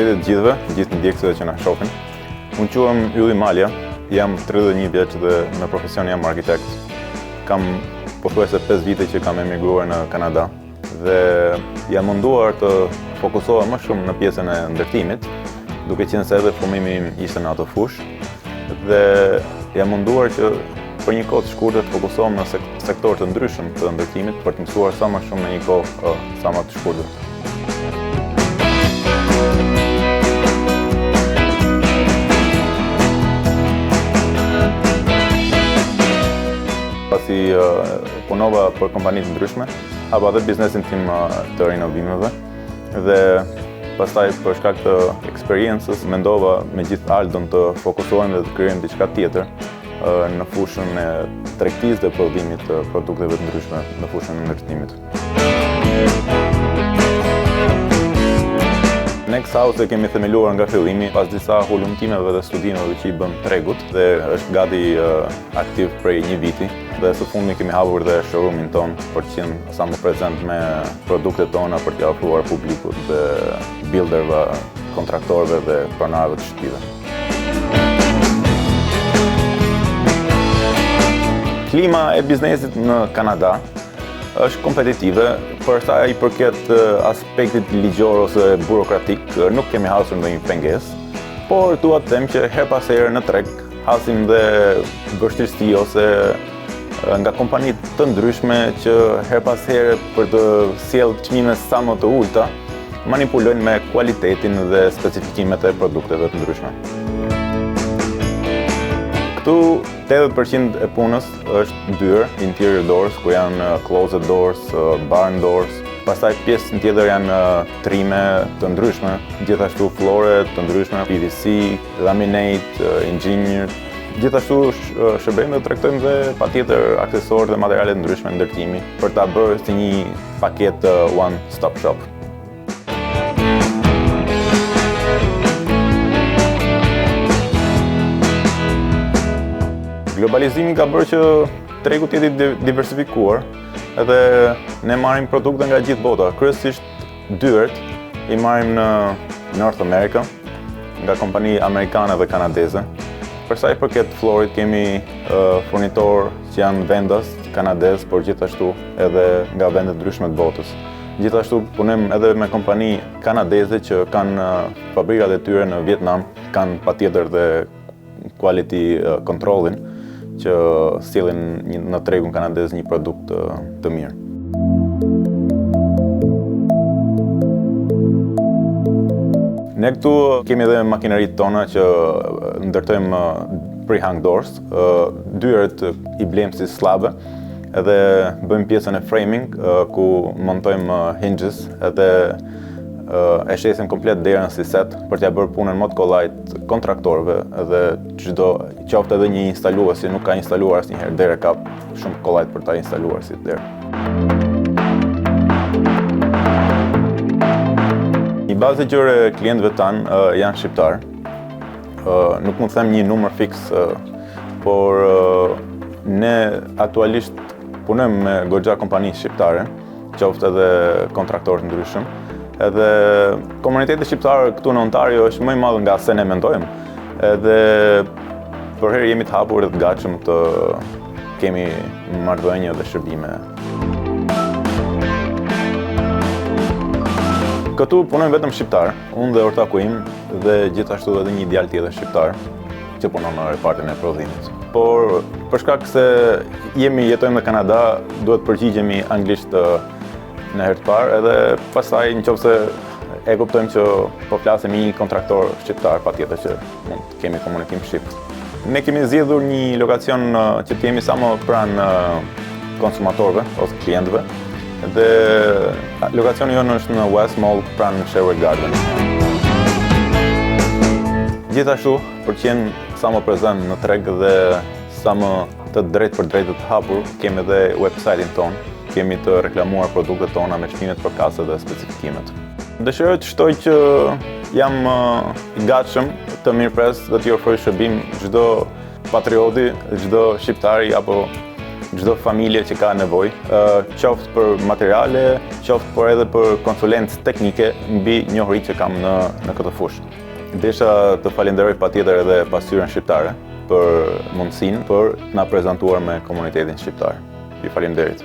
Përshëndetje të gjithëve, gjithë ndjekësve që na shohin. Unë quhem Ylli Malja, jam 31 vjeç dhe në profesion jam arkitekt. Kam pothuajse 5 vite që kam emigruar në Kanada dhe jam munduar të fokusohem më shumë në pjesën e ndërtimit, duke qenë se edhe formimi im ishte në atë fushë dhe jam munduar që për një kohë të shkurtër të fokusohem në sektor të ndryshëm të ndërtimit për të mësuar sa më shumë në një kohë sa më të shkurtër. Pasi punova për kompani të ndryshme, hapa dhe biznesin tim të rinovimeve dhe pastaj për shkak të eksperiencës mendova me gjithë ardhën të fokusohem dhe të krijojmë diçka tjetër në fushën e tregtisë dhe prodhimit të produkteve të ndryshme në fushën e ndërtimit. Next House e kemi themeluar nga fillimi pas disa hulumtimeve dhe studimeve që i bëm tregut dhe është gati aktiv prej një viti dhe së fundi kemi hapur dhe showroomin ton për të qenë sa më prezent me produktet tona për t'i ofruar publikut dhe builderëve, kontraktorëve dhe pronarëve të shtëpive. Klima e biznesit në Kanada është kompetitive, për sa i përket aspektit ligjor ose burokratik, nuk kemi hasur ndonjë pengesë, por dua të them që her pas here në treg hasim dhe vështirësi ose nga kompani të ndryshme që her pas here për të sjellë çmime sa më të ulta, manipulojnë me cilëtetin dhe specifikimet e produkteve të ndryshme. Këtu 80% e punës është ndyrë, interior doors, ku janë closet doors, barn doors. Pastaj pjesën tjetër janë trime të ndryshme, gjithashtu flore të ndryshme, PVC, laminate, engineered. Gjithashtu shërbejmë dhe tregtojmë dhe patjetër aksesorë dhe materiale të ndryshme ndërtimi për ta bërë si një paketë one stop shop. Globalizimi ka bërë që tregu të jetë diversifikuar edhe ne marrim produkte nga gjithë bota. Kryesisht dyert i marrim në North America, nga kompani amerikane dhe kanadeze. Për sa i përket florit kemi furnitorë që janë vendas kanadez, por gjithashtu edhe nga vende të ndryshme të botës. Gjithashtu punojmë edhe me kompani kanadeze që kanë fabrikat e tyre në Vietnam, kanë patjetër dhe quality controlin që sjellin në tregun kanadez një produkt të mirë. Ne këtu kemi edhe makineritë tona që ndërtojmë pre-hung doors, dyert i blejmë si slabë, edhe bëjmë pjesën e framing ku montojmë hinges edhe e shesim komplet derën si set për t'ia bërë punën më të kollajt kontraktorëve edhe çdo qoftë edhe një instalues që nuk ka instaluar asnjëherë derë ka shumë kollajt për ta instaluar si derë. Një bazë e gjerë e klientëve tanë janë shqiptar. Nuk mund të them një numër fiks, por ne aktualisht punojmë me goxha kompani shqiptare, qoftë edhe kontraktorë të ndryshëm. Edhe komuniteti shqiptar këtu në Ontario është më i madh nga se ne mendojmë. Edhe për herë jemi të hapur dhe të gatshëm të kemi marrëdhënie dhe shërbime. Këtu punojmë vetëm shqiptar, unë dhe ortaku im dhe gjithashtu edhe një djalë tjetër shqiptar që punon në repartin e prodhimit. Por për shkak se jetojmë në Kanada, duhet përgjigjemi anglisht në herë të parë edhe pastaj nëse e kuptojmë që po flasim me një kontraktor shqiptar, patjetër që mund të kemi komunikim shqip. Ne kemi zgjedhur një lokacion që të jemi sa më pranë konsumatorëve ose klientëve dhe lokacioni jonë është në West Mall pranë Sherwood Garden. Gjithashtu, për të qenë sa më prezant në treg dhe sa më të drejtë për drejtë të hapur, kemi edhe website-in ton. Kemi të reklamuar produktet tona me çmimet përkatëse dhe specifikimet. Dëshiroj të shtoj që jam i gatshëm të mirëpres dhe t'i ofroj shërbim çdo patrioti, çdo shqiptari apo çdo familje që ka nevojë, qoftë për materiale, qoftë por edhe për konsulencë teknike mbi njohuritë që kam në këtë fushë. Desha të falenderoj patjetër edhe pasqyrën shqiptare për mundësinë për të na prezantuar me komunitetin shqiptar. Ju falenderit.